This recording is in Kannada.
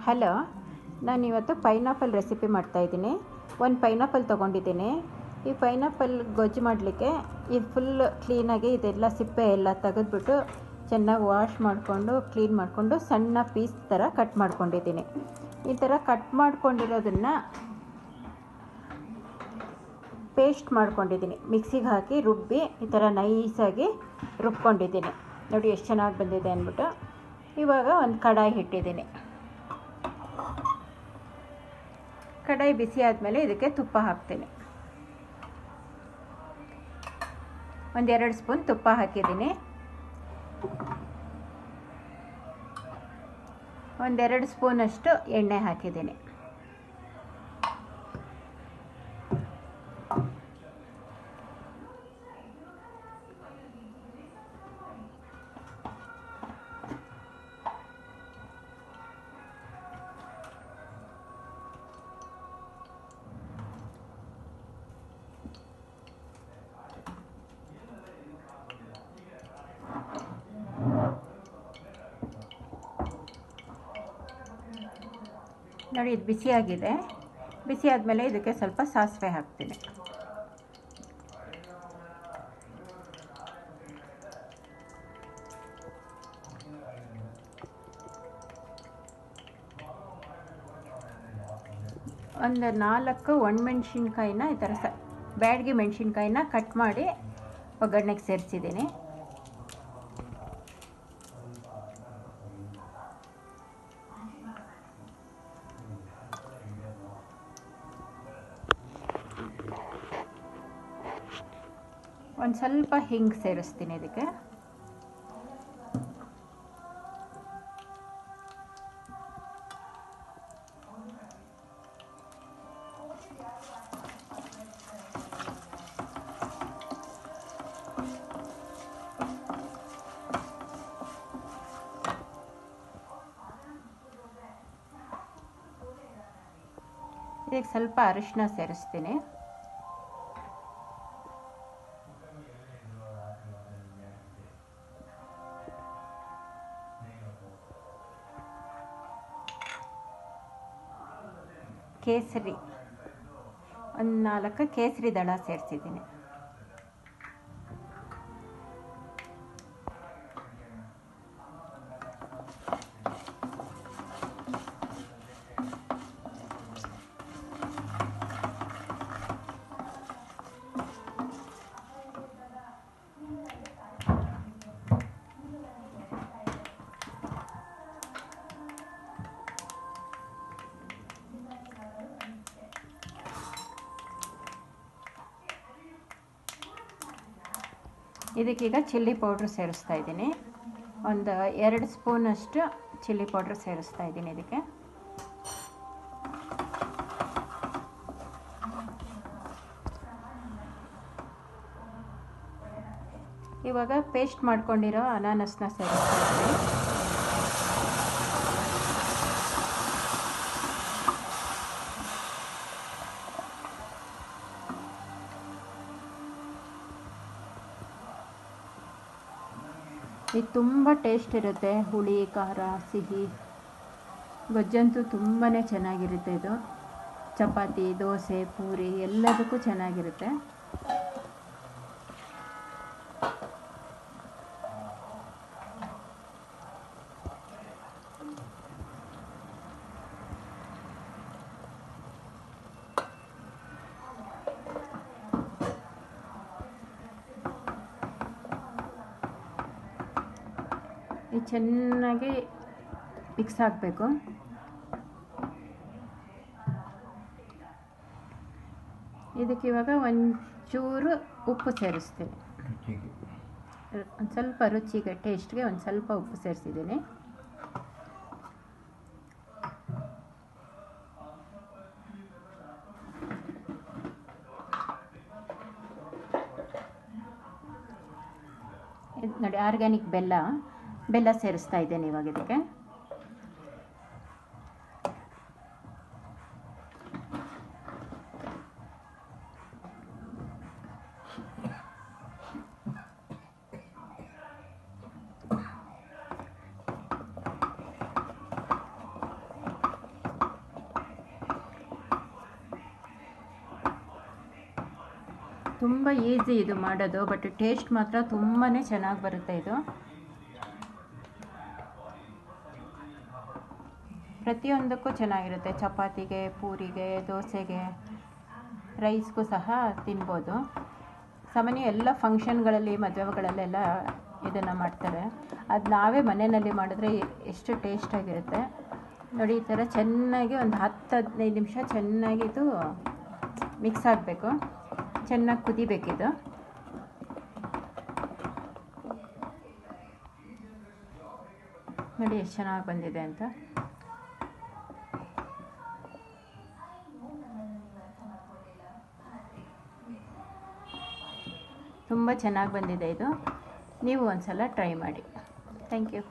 ಹಲೋ, ನಾನಿವತ್ತು ಪೈನಾಪಲ್ ರೆಸಿಪಿ ಮಾಡ್ತಾಯಿದ್ದೀನಿ. ಒಂದು ಪೈನಾಪಲ್ ತೊಗೊಂಡಿದ್ದೀನಿ. ಈ ಪೈನಾಪಲ್ ಗೊಜ್ಜು ಮಾಡಲಿಕ್ಕೆ ಇದು ಫುಲ್ ಕ್ಲೀನಾಗಿ ಇದೆಲ್ಲ ಸಿಪ್ಪೆ ಎಲ್ಲ ತೆಗೆದ್ಬಿಟ್ಟು ಚೆನ್ನಾಗಿ ವಾಶ್ ಮಾಡಿಕೊಂಡು ಕ್ಲೀನ್ ಮಾಡಿಕೊಂಡು ಸಣ್ಣ ಪೀಸ್ ಥರ ಕಟ್ ಮಾಡ್ಕೊಂಡಿದ್ದೀನಿ. ಈ ಥರ ಕಟ್ ಮಾಡ್ಕೊಂಡಿರೋದನ್ನು ಪೇಸ್ಟ್ ಮಾಡ್ಕೊಂಡಿದ್ದೀನಿ. ಮಿಕ್ಸಿಗೆ ಹಾಕಿ ರುಬ್ಬಿ ಈ ಥರ ನೈಸಾಗಿ ರುಬ್ಕೊಂಡಿದ್ದೀನಿ. ನೋಡಿ ಎಷ್ಟು ಚೆನ್ನಾಗಿ ಬಂದಿದೆ ಅಂದ್ಬಿಟ್ಟು. ಇವಾಗ ಒಂದು ಕಡಾಯಿ ಇಟ್ಟಿದ್ದೀನಿ. ಕಡಾಯಿ ಬಿಸಿ ಆದಮೇಲೆ ಇದಕ್ಕೆ ತುಪ್ಪ ಹಾಕ್ತೀನಿ. ಒಂದು 2 ಸ್ಪೂನ್ ತುಪ್ಪ ಹಾಕಿದ್ದೀನಿ. ಒಂದು 2 ಸ್ಪೂನಷ್ಟು ಎಣ್ಣೆ ಹಾಕಿದ್ದೀನಿ. ನೋಡಿ, ಇದು ಬಿಸಿಯಾಗಿದೆ. ಬಿಸಿ ಆದಮೇಲೆ ಇದಕ್ಕೆ ಸ್ವಲ್ಪ ಸಾಸಿವೆ ಹಾಕ್ತೀನಿ. ಒಂದು 4 ಒಣಮೆಣ್ಸಿನ್ಕಾಯಿನ ಈ ಥರ ಬ್ಯಾಡಗಿ ಮೆಣಸಿನ್ಕಾಯಿನ ಕಟ್ ಮಾಡಿ ಒಗ್ಗರಣೆಗೆ ಸೇರಿಸಿದ್ದೀನಿ. ಒಂದು ಸ್ವಲ್ಪ ಹಿಂಗೆ ಸೇರಿಸ್ತೀನಿ ಇದಕ್ಕೆ. ಇದಕ್ಕೆ ಸ್ವಲ್ಪ ಅರಿಶಿನ ಸೇರಿಸ್ತೀನಿ. ಕೇಸರಿ ಒಂದು 4 ಕೇಸರಿ ದಳ ಸೇರಿಸಿದ್ದೀನಿ. ಇದಕ್ಕೀಗ ಚಿಲ್ಲಿ ಪೌಡ್ರ್ ಸೇರಿಸ್ತಾ ಇದ್ದೀನಿ. ಒಂದು 2 ಸ್ಪೂನಷ್ಟು ಚಿಲ್ಲಿ ಪೌಡ್ರ್ ಸೇರಿಸ್ತಾ ಇದ್ದೀನಿ ಇದಕ್ಕೆ. ಇವಾಗ ಪೇಸ್ಟ್ ಮಾಡ್ಕೊಂಡಿರೋ ಅನಾನಸ್ನ ಸೇರಿಸ್ತಾ ಇದ್ದೀನಿ. ಇದು ತುಂಬ ಟೇಸ್ಟ್ ಇರುತ್ತೆ. ಹುಳಿ, ಖಾರ, ಸಿಹಿ ಗೊಜ್ಜಂತೂ ತುಂಬಾ ಚೆನ್ನಾಗಿರುತ್ತೆ. ಇದು ಚಪಾತಿ, ದೋಸೆ, ಪೂರಿ ಎಲ್ಲದಕ್ಕೂ ಚೆನ್ನಾಗಿರುತ್ತೆ. ಇದು ಚೆನ್ನಾಗಿ ಮಿಕ್ಸ್ ಆಗಬೇಕು. ಇದಕ್ಕೆ ಇವಾಗ ಒಂಚೂರು ಉಪ್ಪು ಸೇರಿಸ್ತೀನಿ. ಒಂದು ಸ್ವಲ್ಪ ರುಚಿಗೆ, ಟೇಸ್ಟ್ಗೆ ಒಂದು ಸ್ವಲ್ಪ ಉಪ್ಪು ಸೇರಿಸಿದ್ದೀನಿ. ಇದು ನೋಡಿ, ಆರ್ಗ್ಯಾನಿಕ್ ಬೆಲ್ಲ ಸೇರಿಸ್ತಾ ಇದ್ದೇನೆ ಇವಾಗ ಇದಕ್ಕೆ. ತುಂಬ ಈಸಿ ಇದು ಮಾಡೋದು, ಬಟ್ ಟೇಸ್ಟ್ ಮಾತ್ರ ತುಂಬಾ ಚೆನ್ನಾಗಿ ಬರುತ್ತೆ ಇದು. ಪ್ರತಿಯೊಂದಕ್ಕೂ ಚೆನ್ನಾಗಿರುತ್ತೆ, ಚಪಾತಿಗೆ, ಪೂರಿಗೆ, ದೋಸೆಗೆ, ರೈಸ್ಗೂ ಸಹ ತಿನ್ಬೋದು. ಸಾಮಾನ್ಯ ಎಲ್ಲ ಫಂಕ್ಷನ್ಗಳಲ್ಲಿ, ಮದುವೆಗಳಲ್ಲೆಲ್ಲ ಇದನ್ನು ಮಾಡ್ತಾರೆ. ಅದು ನಾವೇ ಮನೆಯಲ್ಲಿ ಮಾಡಿದ್ರೆ ಎಷ್ಟು ಟೇಸ್ಟಾಗಿರುತ್ತೆ ನೋಡಿ. ಈ ಥರ ಚೆನ್ನಾಗಿ ಒಂದು 10-15 ನಿಮಿಷ ಚೆನ್ನಾಗಿ ಇದು ಮಿಕ್ಸ್ ಆಗಬೇಕು, ಚೆನ್ನಾಗಿ ಕುದಿಬೇಕಿದು. ನೋಡಿ ಎಷ್ಟು ಚೆನ್ನಾಗಿ ಬಂದಿದೆ ಅಂತ. ತುಂಬ ಚೆನ್ನಾಗಿ ಬಂದಿದೆ ಇದು. ನೀವು ಒಂದು ಸಲ ಟ್ರೈ ಮಾಡಿ. Thank you.